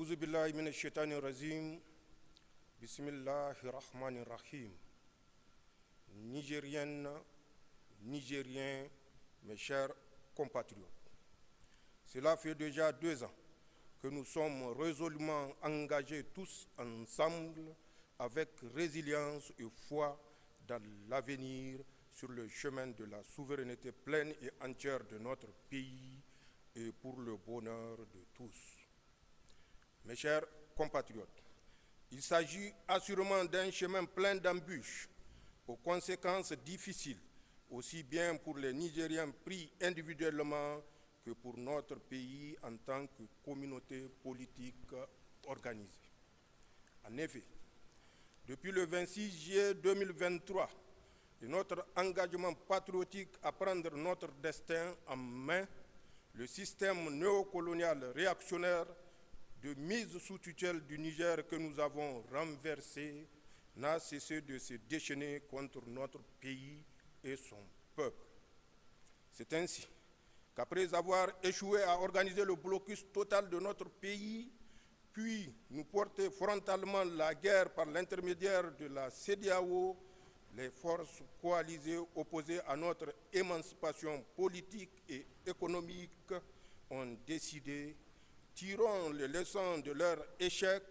A'oudhu billahi minash shaitani rajim. Bismillahir rahmanir rahim. Nigériennes, Nigériens, mes chers compatriotes. Cela fait déjà 2 ans que nous sommes résolument engagés tous ensemble avec résilience et foi dans l'avenir sur le chemin de la souveraineté pleine et entière de notre pays et pour le bonheur de tous. Mes chers compatriotes, il s'agit assurément d'un chemin plein d'embûches, aux conséquences difficiles, aussi bien pour les Nigériens pris individuellement que pour notre pays en tant que communauté politique organisée. En effet, depuis le 26 juillet 2023, et notre engagement patriotique à prendre notre destin en main, le système néocolonial réactionnaire de mise sous tutelle du Niger que nous avons renversé n'a cessé de se déchaîner contre notre pays et son peuple. C'est ainsi qu'après avoir échoué à organiser le blocus total de notre pays, puis nous porter frontalement la guerre par l'intermédiaire de la CEDEAO, les forces coalisées opposées à notre émancipation politique et économique ont décidé, tirant les leçons de leur échec,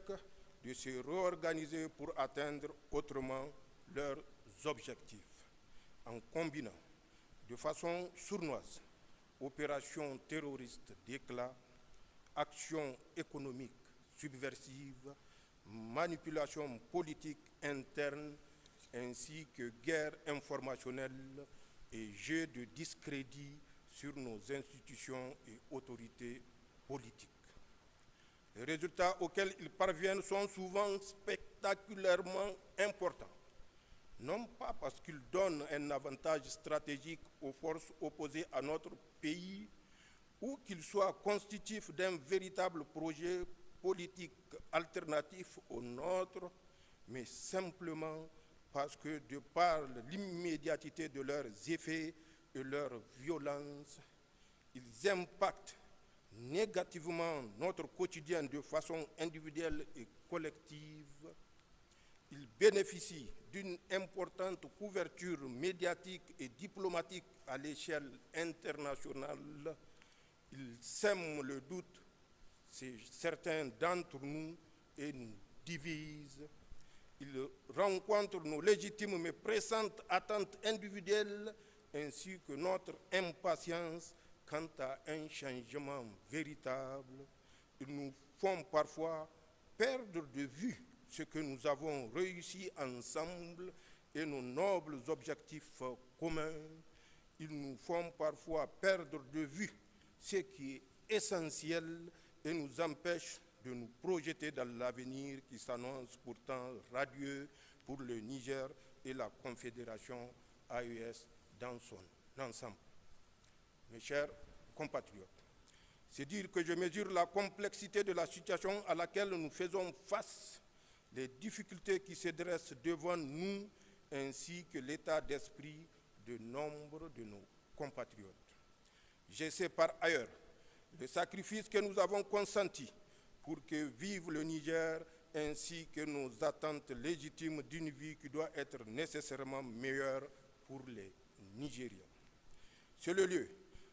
de se réorganiser pour atteindre autrement leurs objectifs, en combinant de façon sournoise opérations terroristes d'éclat, actions économiques subversives, manipulations politiques internes, ainsi que guerre informationnelle et jeu de discrédit sur nos institutions et autorités politiques. Les résultats auxquels ils parviennent sont souvent spectaculairement importants, non pas parce qu'ils donnent un avantage stratégique aux forces opposées à notre pays ou qu'ils soient constitutifs d'un véritable projet politique alternatif au nôtre, mais simplement parce que, de par l'immédiateté de leurs effets et leur violence, ils impactent négativement notre quotidien de façon individuelle et collective. Ils bénéficient d'une importante couverture médiatique et diplomatique à l'échelle internationale. Ils sèment le doute chez certains d'entre nous et nous divisent. Ils rencontrent nos légitimes mais pressantes attentes individuelles ainsi que notre impatience quant à un changement véritable. Ils nous font parfois perdre de vue ce que nous avons réussi ensemble et nos nobles objectifs communs. Ils nous font parfois perdre de vue ce qui est essentiel et nous empêchent de nous projeter dans l'avenir qui s'annonce pourtant radieux pour le Niger et la Confédération AES dans son ensemble. Mes chers compatriotes, c'est dire que je mesure la complexité de la situation à laquelle nous faisons face, les difficultés qui se dressent devant nous, ainsi que l'état d'esprit de nombre de nos compatriotes. Je sais par ailleurs le sacrifice que nous avons consenti pour que vive le Niger, ainsi que nos attentes légitimes d'une vie qui doit être nécessairement meilleure pour les Nigériens. C'est le lieu,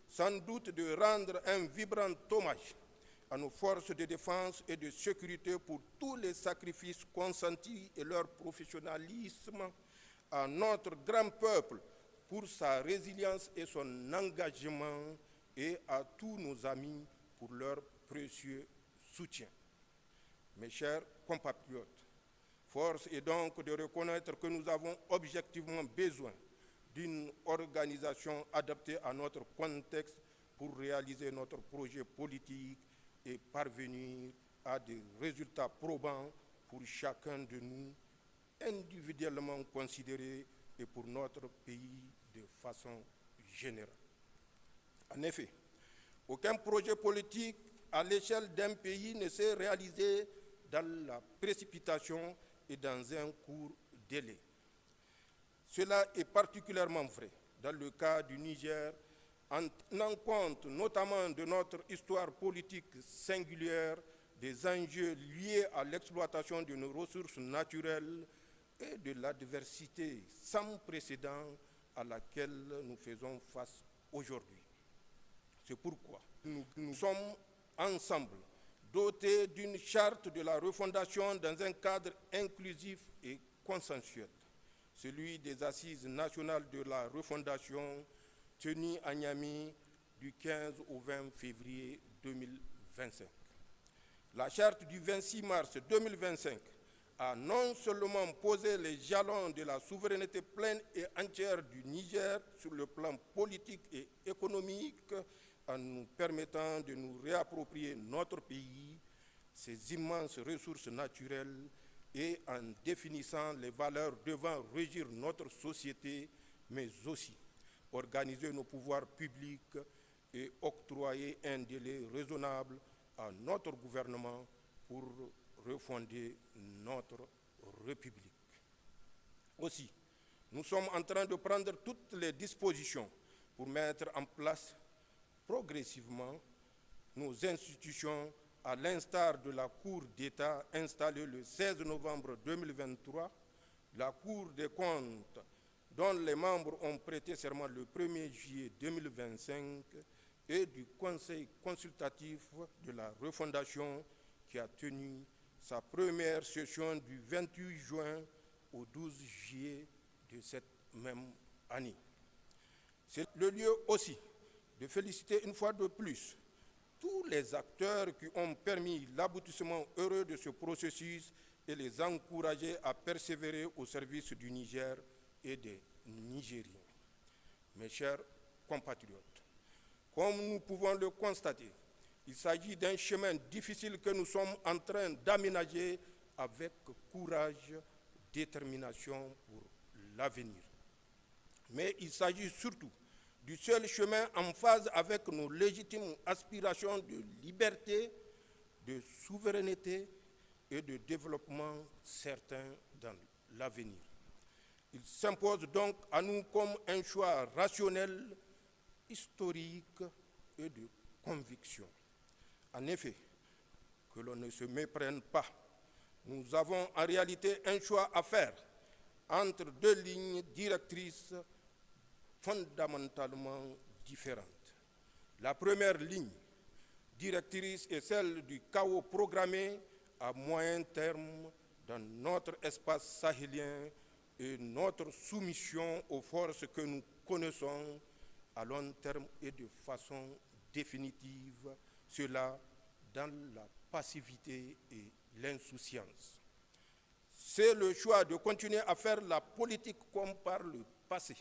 sans doute, de rendre un vibrant hommage à nos forces de défense et de sécurité pour tous les sacrifices consentis et leur professionnalisme, à notre grand peuple pour sa résilience et son engagement, et à tous nos amis pour leur précieux soutien. Mes chers compatriotes, force est donc de reconnaître que nous avons objectivement besoin d'une organisation adaptée à notre contexte pour réaliser notre projet politique et parvenir à des résultats probants pour chacun de nous, individuellement considérés, et pour notre pays de façon générale. En effet, aucun projet politique à l'échelle d'un pays ne s'est réalisé dans la précipitation et dans un court délai. Cela est particulièrement vrai dans le cas du Niger, en tenant compte notamment de notre histoire politique singulière des enjeux liés à l'exploitation de nos ressources naturelles et de l'adversité sans précédent à laquelle nous faisons face aujourd'hui. C'est pourquoi nous sommes ensemble dotés d'une charte de la refondation dans un cadre inclusif et consensuel, celui des Assises nationales de la refondation tenues à Niamey du 15 au 20 février 2025. La charte du 26 mars 2025 a non seulement posé les jalons de la souveraineté pleine et entière du Niger sur le plan politique et économique, en nous permettant de nous réapproprier notre pays, ses immenses ressources naturelles et en définissant les valeurs devant régir notre société, mais aussi organiser nos pouvoirs publics et octroyer un délai raisonnable à notre gouvernement pour refonder notre République. Aussi, nous sommes en train de prendre toutes les dispositions pour mettre en place progressivement nos institutions à l'instar de la Cour d'État installée le 16 novembre 2023, la Cour des comptes dont les membres ont prêté serment le 1er juillet 2025 et du Conseil consultatif de la refondation qui a tenu sa première session du 28 juin au 12 juillet de cette même année. C'est le lieu aussi de féliciter une fois de plus tous les acteurs qui ont permis l'aboutissement heureux de ce processus et les encourager à persévérer au service du Niger et des Nigériens. Mes chers compatriotes, comme nous pouvons le constater, il s'agit d'un chemin difficile que nous sommes en train d'aménager avec courage, détermination pour l'avenir. Mais il s'agit surtout du seul chemin en phase avec nos légitimes aspirations de liberté, de souveraineté et de développement certain dans l'avenir. Il s'impose donc à nous comme un choix rationnel, historique et de conviction. En effet, que l'on ne se méprenne pas, nous avons en réalité un choix à faire entre deux lignes directrices fondamentalement différentes. La première ligne directrice est celle du chaos programmé à moyen terme dans notre espace sahélien et notre soumission aux forces que nous connaissons à long terme et de façon définitive, cela dans la passivité et l'insouciance. C'est le choix de continuer à faire la politique comme par le passé.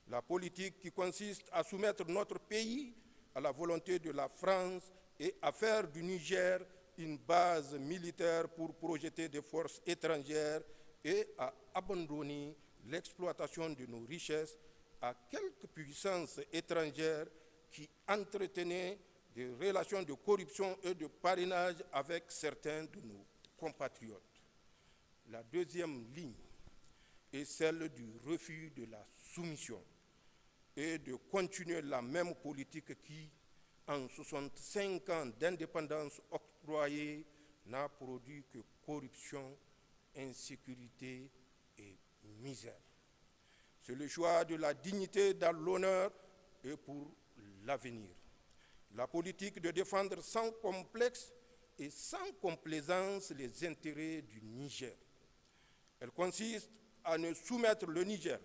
La politique qui consiste à soumettre notre pays à la volonté de la France et à faire du Niger une base militaire pour projeter des forces étrangères et à abandonner l'exploitation de nos richesses à quelques puissances étrangères qui entretenaient des relations de corruption et de parrainage avec certains de nos compatriotes. La deuxième ligne est celle du refus de la soumission et de continuer la même politique qui, en 65 ans d'indépendance octroyée, n'a produit que corruption, insécurité et misère. C'est le choix de la dignité dans l'honneur et pour l'avenir. La politique de défendre sans complexe et sans complaisance les intérêts du Niger. Elle consiste à ne soumettre le Niger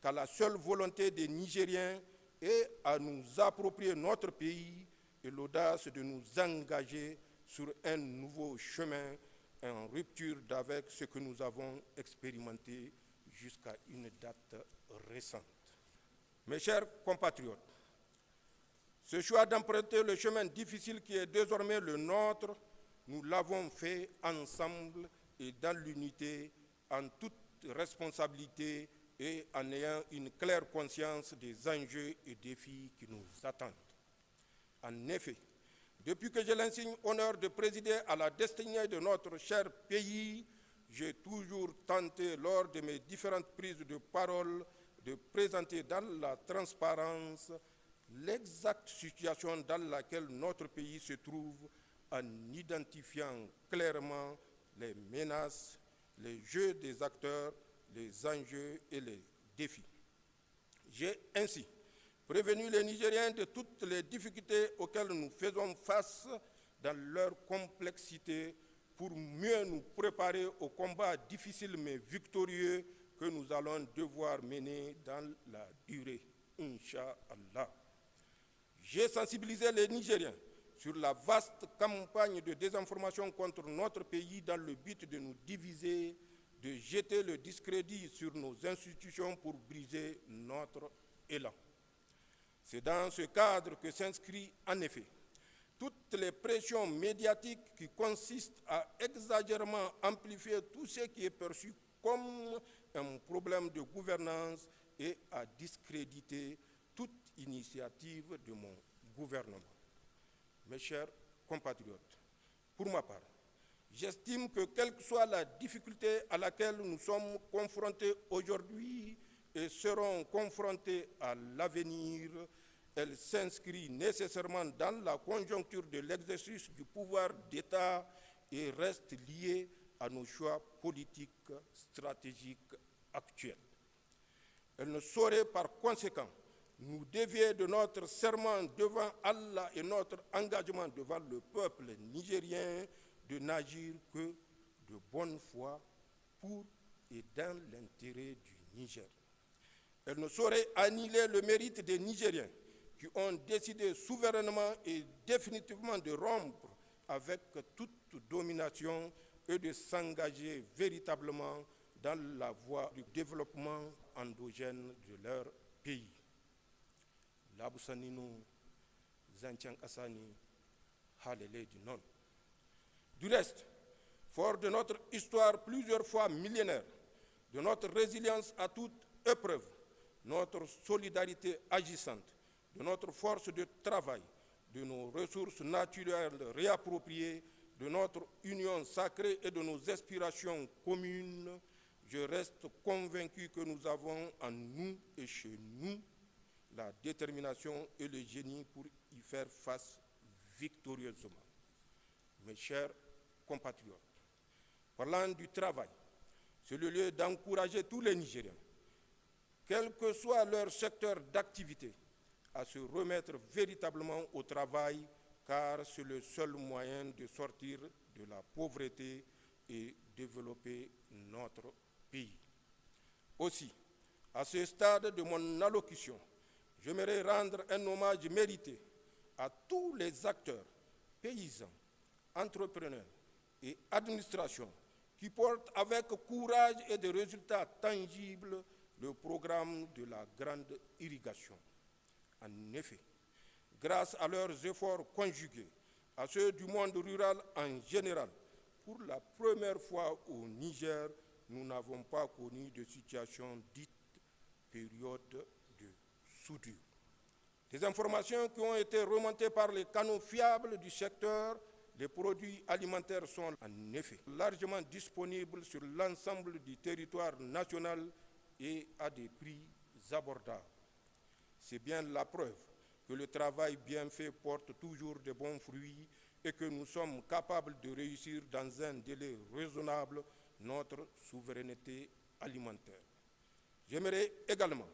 qu'à la seule volonté des Nigériens et à nous approprier notre pays et l'audace de nous engager sur un nouveau chemin en rupture d'avec ce que nous avons expérimenté jusqu'à une date récente. Mes chers compatriotes, ce choix d'emprunter le chemin difficile qui est désormais le nôtre, nous l'avons fait ensemble et dans l'unité, en toute responsabilité et en ayant une claire conscience des enjeux et défis qui nous attendent. En effet, depuis que j'ai l'insigne honneur de présider à la destinée de notre cher pays, j'ai toujours tenté, lors de mes différentes prises de parole, de présenter dans la transparence l'exacte situation dans laquelle notre pays se trouve en identifiant clairement les menaces, les jeux des acteurs, les enjeux et les défis. J'ai ainsi prévenu les Nigériens de toutes les difficultés auxquelles nous faisons face dans leur complexité pour mieux nous préparer au combat difficile mais victorieux que nous allons devoir mener dans la durée, Inch'Allah. J'ai sensibilisé les Nigériens sur la vaste campagne de désinformation contre notre pays dans le but de nous diviser, de jeter le discrédit sur nos institutions pour briser notre élan. C'est dans ce cadre que s'inscrit en effet toutes les pressions médiatiques qui consistent à exagérément amplifier tout ce qui est perçu comme un problème de gouvernance et à discréditer toute initiative de mon gouvernement. Mes chers compatriotes, pour ma part, j'estime que quelle que soit la difficulté à laquelle nous sommes confrontés aujourd'hui et seront confrontés à l'avenir, elle s'inscrit nécessairement dans la conjoncture de l'exercice du pouvoir d'État et reste liée à nos choix politiques stratégiques actuels. Elle ne saurait par conséquent nous dévier de notre serment devant Allah et notre engagement devant le peuple nigérien de n'agir que de bonne foi pour et dans l'intérêt du Niger. Elle ne saurait annihiler le mérite des Nigériens qui ont décidé souverainement et définitivement de rompre avec toute domination et de s'engager véritablement dans la voie du développement endogène de leur pays. Labousanino, Zantian Kassani, Halele du non. Du reste, fort de notre histoire plusieurs fois millénaire, de notre résilience à toute épreuve, notre solidarité agissante, de notre force de travail, de nos ressources naturelles réappropriées, de notre union sacrée et de nos aspirations communes, je reste convaincu que nous avons en nous et chez nous la détermination et le génie pour y faire face victorieusement. Mes chers compatriotes, parlant du travail, c'est le lieu d'encourager tous les Nigériens, quel que soit leur secteur d'activité, à se remettre véritablement au travail, car c'est le seul moyen de sortir de la pauvreté et développer notre pays. Aussi, à ce stade de mon allocution, j'aimerais rendre un hommage mérité à tous les acteurs, paysans, entrepreneurs et administrations qui portent avec courage et des résultats tangibles le programme de la grande irrigation. En effet, grâce à leurs efforts conjugués à ceux du monde rural en général, pour la première fois au Niger, nous n'avons pas connu de situation dite période de soudure. Des informations qui ont été remontées par les canaux fiables du secteur, les produits alimentaires sont en effet largement disponibles sur l'ensemble du territoire national et à des prix abordables. C'est bien la preuve que le travail bien fait porte toujours de bons fruits et que nous sommes capables de réussir dans un délai raisonnable notre souveraineté alimentaire. J'aimerais également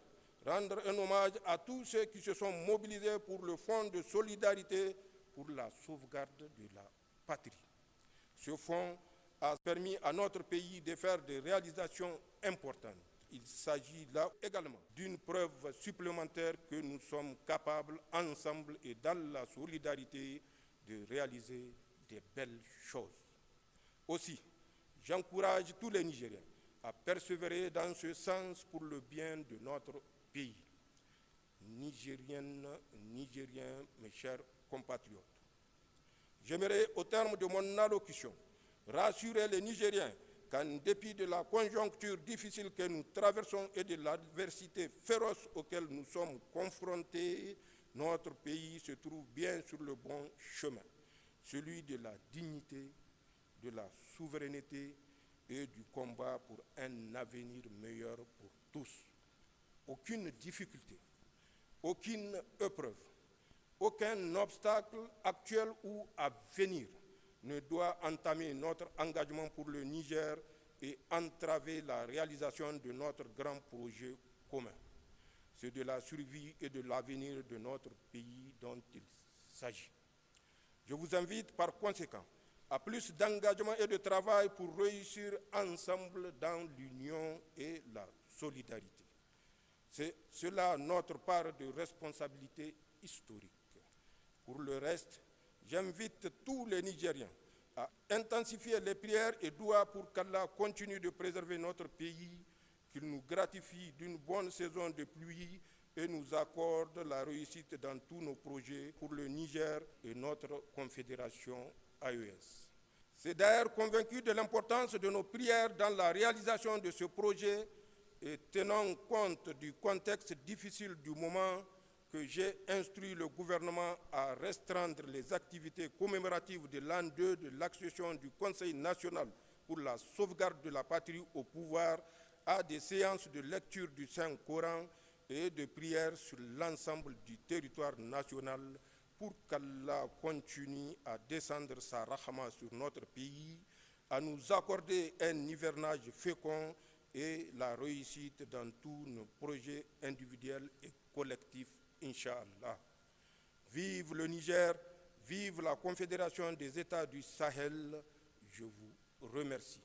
rendre un hommage à tous ceux qui se sont mobilisés pour le Fonds de solidarité pour la sauvegarde de la patrie. Ce fonds a permis à notre pays de faire des réalisations importantes. Il s'agit là également d'une preuve supplémentaire que nous sommes capables, ensemble et dans la solidarité, de réaliser des belles choses. Aussi, j'encourage tous les Nigériens à persévérer dans ce sens pour le bien de notre pays. Nigériennes, Nigériens, mes chers compatriotes, j'aimerais, au terme de mon allocution, rassurer les Nigériens qu'en dépit de la conjoncture difficile que nous traversons et de l'adversité féroce auquel nous sommes confrontés, notre pays se trouve bien sur le bon chemin, celui de la dignité, de la souveraineté et du combat pour un avenir meilleur pour tous. Aucune difficulté, aucune épreuve, aucun obstacle actuel ou à venir ne doit entamer notre engagement pour le Niger et entraver la réalisation de notre grand projet commun. C'est de la survie et de l'avenir de notre pays dont il s'agit. Je vous invite par conséquent à plus d'engagement et de travail pour réussir ensemble dans l'union et la solidarité. C'est cela notre part de responsabilité historique. Pour le reste, j'invite tous les Nigériens à intensifier les prières et doigts pour qu'Allah continue de préserver notre pays, qu'il nous gratifie d'une bonne saison de pluie et nous accorde la réussite dans tous nos projets pour le Niger et notre confédération AES. C'est d'ailleurs convaincu de l'importance de nos prières dans la réalisation de ce projet et tenant compte du contexte difficile du moment que j'ai instruit le gouvernement à restreindre les activités commémoratives de l'an 2 de l'accession du Conseil national pour la sauvegarde de la patrie au pouvoir à des séances de lecture du Saint-Coran et de prières sur l'ensemble du territoire national pour qu'Allah continue à descendre sa rahma sur notre pays, à nous accorder un hivernage fécond et la réussite dans tous nos projets individuels et collectifs, Inch'Allah. Vive le Niger, vive la Confédération des États du Sahel. Je vous remercie.